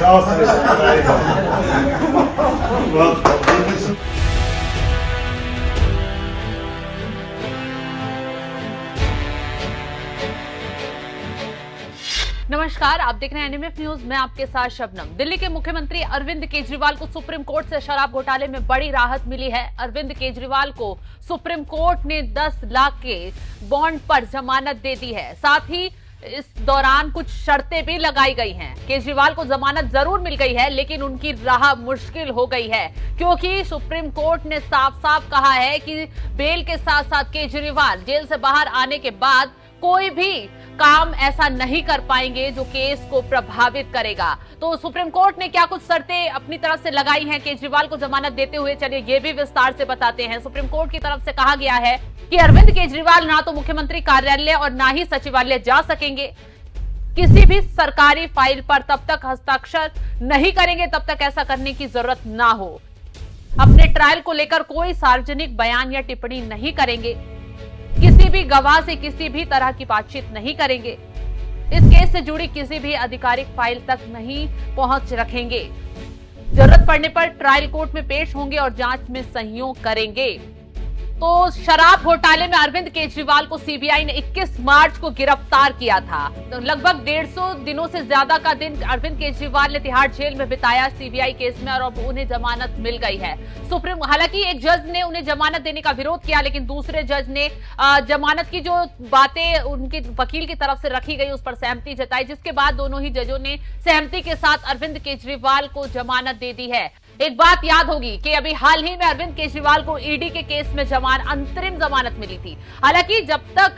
नमस्कार, आप देख रहे हैं एनएमएफ न्यूज। मैं आपके साथ शबनम। दिल्ली के मुख्यमंत्री अरविंद केजरीवाल को सुप्रीम कोर्ट से शराब घोटाले में बड़ी राहत मिली है। अरविंद केजरीवाल को सुप्रीम कोर्ट ने 10 लाख के बॉन्ड पर जमानत दे दी है। साथ ही इस दौरान कुछ शर्तें भी लगाई गई हैं। केजरीवाल को जमानत जरूर मिल गई है, लेकिन उनकी राह मुश्किल हो गई है, क्योंकि सुप्रीम कोर्ट ने साफ साफ कहा है कि बेल के साथ साथ केजरीवाल जेल से बाहर आने के बाद कोई भी काम ऐसा नहीं कर पाएंगे जो केस को प्रभावित करेगा। तो सुप्रीम कोर्ट ने क्या कुछ शर्तें अपनी तरफ से लगाई हैं केजरीवाल को जमानत देते हुए, चलिए ये भी विस्तार से बताते हैं। सुप्रीम कोर्ट की तरफ से कहा गया है कि अरविंद केजरीवाल ना तो मुख्यमंत्री कार्यालय और ना ही सचिवालय जा सकेंगे। किसी भी सरकारी फाइल पर तब तक हस्ताक्षर नहीं करेंगे तब तक ऐसा करने की जरूरत ना हो। अपने ट्रायल को लेकर कोई सार्वजनिक बयान या टिप्पणी नहीं करेंगे। किसी भी गवाह से किसी भी तरह की बातचीत नहीं करेंगे। इस केस से जुड़ी किसी भी आधिकारिक फाइल तक नहीं पहुंच रखेंगे। जरूरत पड़ने पर ट्रायल कोर्ट में पेश होंगे और जांच में सहयोग करेंगे। तो शराब घोटाले में अरविंद केजरीवाल को सीबीआई ने 21 मार्च को गिरफ्तार किया था। तो लगभग 150 दिनों से ज्यादा का दिन अरविंद केजरीवाल ने तिहाड़ जेल में बिताया सीबीआई केस में, और अब उन्हें जमानत मिल गई है। हालांकि एक जज ने उन्हें जमानत देने का विरोध किया, लेकिन दूसरे जज ने जमानत की जो बातें उनके वकील की तरफ से रखी गई उस पर सहमति जताई, जिसके बाद दोनों ही जजों ने सहमति के साथ अरविंद केजरीवाल को जमानत दे दी है। एक बात याद होगी कि अभी हाल ही में अरविंद केजरीवाल को ईडी के केस में अंतरिम जमानत मिली थी। हालांकि जब तक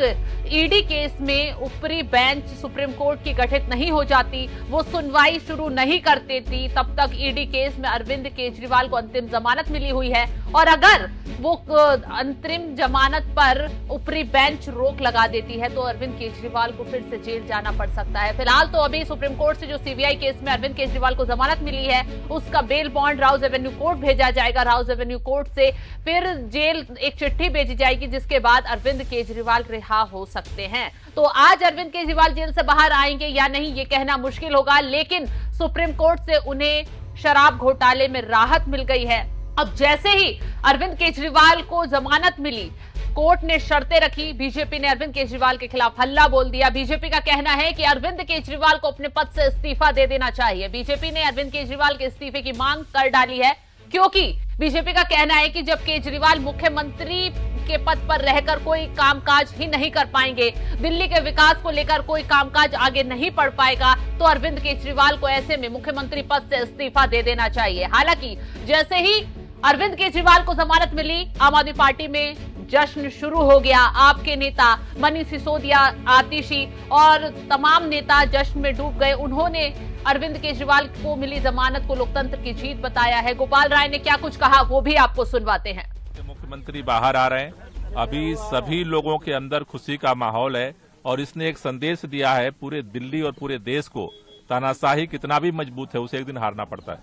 ईडी केस में ऊपरी बेंच सुप्रीम कोर्ट की गठित नहीं हो जाती, वो सुनवाई शुरू नहीं करती थी, तब तक ईडी केस में अरविंद केजरीवाल को अंतिम जमानत मिली हुई है। और अगर वो अंतरिम जमानत पर ऊपरी बेंच रोक लगा देती है तो अरविंद केजरीवाल को फिर से जेल जाना पड़ सकता है। फिलहाल तो अभी सुप्रीम कोर्ट से जो सीबीआई केस में अरविंद केजरीवाल को जमानत मिली है, उसका bail bond Rouse Avenue court भेजा जाएगा। राउज एवेन्यू कोर्ट से फिर जेल एक चिट्ठी भेजी जाएगी, जिसके बाद अरविंद केजरीवाल रिहा हो सकते हैं। तो आज अरविंद केजरीवाल जेल से बाहर आएंगे या नहीं, ये कहना मुश्किल होगा, लेकिन सुप्रीम कोर्ट से उन्हें शराब घोटाले में राहत मिल गई है। अब जैसे ही अरविंद केजरीवाल को जमानत मिली, कोर्ट ने शर्तें रखी। बीजेपी ने अरविंद केजरीवाल के खिलाफ हल्ला बोल दिया। बीजेपी का कहना है कि अरविंद केजरीवाल को अपने पद से इस्तीफा दे देना चाहिए। बीजेपी ने अरविंद केजरीवाल के इस्तीफे की मांग कर डाली है, क्योंकि बीजेपी का कहना है कि जब केजरीवाल मुख्यमंत्री के पद पर रहकर कोई कामकाज ही नहीं कर पाएंगे, दिल्ली के विकास को लेकर कोई कामकाज आगे नहीं बढ़ पाएगा, तो अरविंद केजरीवाल को ऐसे में मुख्यमंत्री पद से इस्तीफा दे देना चाहिए। हालांकि जैसे ही अरविंद केजरीवाल को जमानत मिली, आम आदमी पार्टी में जश्न शुरू हो गया। आपके नेता मनीष सिसोदिया, आतिशी और तमाम नेता जश्न में डूब गए। उन्होंने अरविंद केजरीवाल को मिली जमानत को लोकतंत्र की जीत बताया है। गोपाल राय ने क्या कुछ कहा वो भी आपको सुनवाते हैं। मुख्यमंत्री बाहर आ रहे हैं, अभी सभी लोगों के अंदर खुशी का माहौल है, और इसने एक संदेश दिया है पूरे दिल्ली और पूरे देश को, तानाशाही कितना भी मजबूत है उसे एक दिन हारना पड़ता है।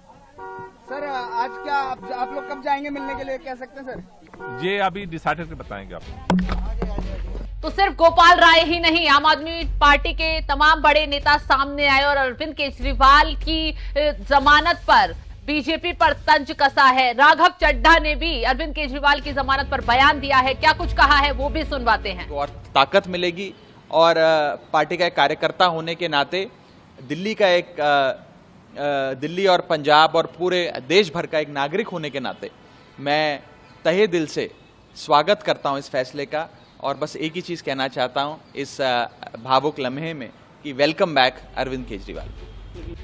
सर आज क्या आप लोग कब जाएंगे मिलने के लिए, कह सकते हैं सर? ये अभी डिसाइड करके बताएंगे आपको। तो सिर्फ गोपाल राय ही नहीं, आम आदमी पार्टी के तमाम बड़े नेता सामने आए और अरविंद केजरीवाल की जमानत पर बीजेपी पर तंज कसा है। राघव चड्ढा ने भी अरविंद केजरीवाल की जमानत पर बयान दिया है। क्या कुछ कहा है वो भी सुनवाते हैं। और ताकत मिलेगी, और पार्टी का एक कार्यकर्ता होने के नाते दिल्ली और पंजाब और पूरे देश भर का एक नागरिक होने के नाते मैं तहे दिल से स्वागत करता हूं इस फैसले का, और बस एक ही चीज कहना चाहता हूं इस भावुक लम्हे में कि वेलकम बैक अरविंद केजरीवाल।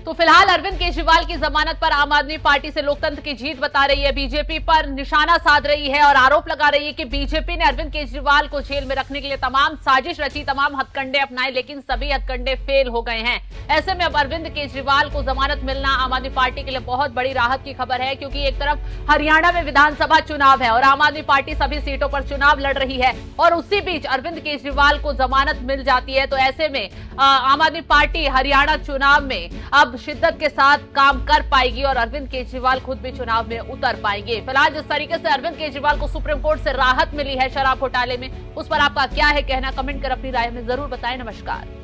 तो फिलहाल अरविंद केजरीवाल की जमानत पर आम आदमी पार्टी से लोकतंत्र की जीत बता रही है, बीजेपी पर निशाना साध रही है और आरोप लगा रही है कि बीजेपी ने अरविंद केजरीवाल को जेल में रखने के लिए तमाम साजिश रची, तमाम हथकंडे अपनाए, लेकिन सभी हथकंडे फेल हो गए हैं। ऐसे में अब अरविंद केजरीवाल को जमानत मिलना आम आदमी पार्टी के लिए बहुत बड़ी राहत की खबर है, क्योंकि एक तरफ हरियाणा में विधानसभा चुनाव है और आम आदमी पार्टी सभी सीटों पर चुनाव लड़ रही है, और उसी बीच अरविंद केजरीवाल को जमानत मिल जाती है। तो ऐसे में आम आदमी पार्टी हरियाणा चुनाव में अब शिद्दत के साथ काम कर पाएगी और अरविंद केजरीवाल खुद भी चुनाव में उतर पाएंगे। फिलहाल जिस तरीके से अरविंद केजरीवाल को सुप्रीम कोर्ट से राहत मिली है शराब घोटाले में, उस पर आपका क्या है कहना, कमेंट कर अपनी राय में जरूर बताएं। नमस्कार।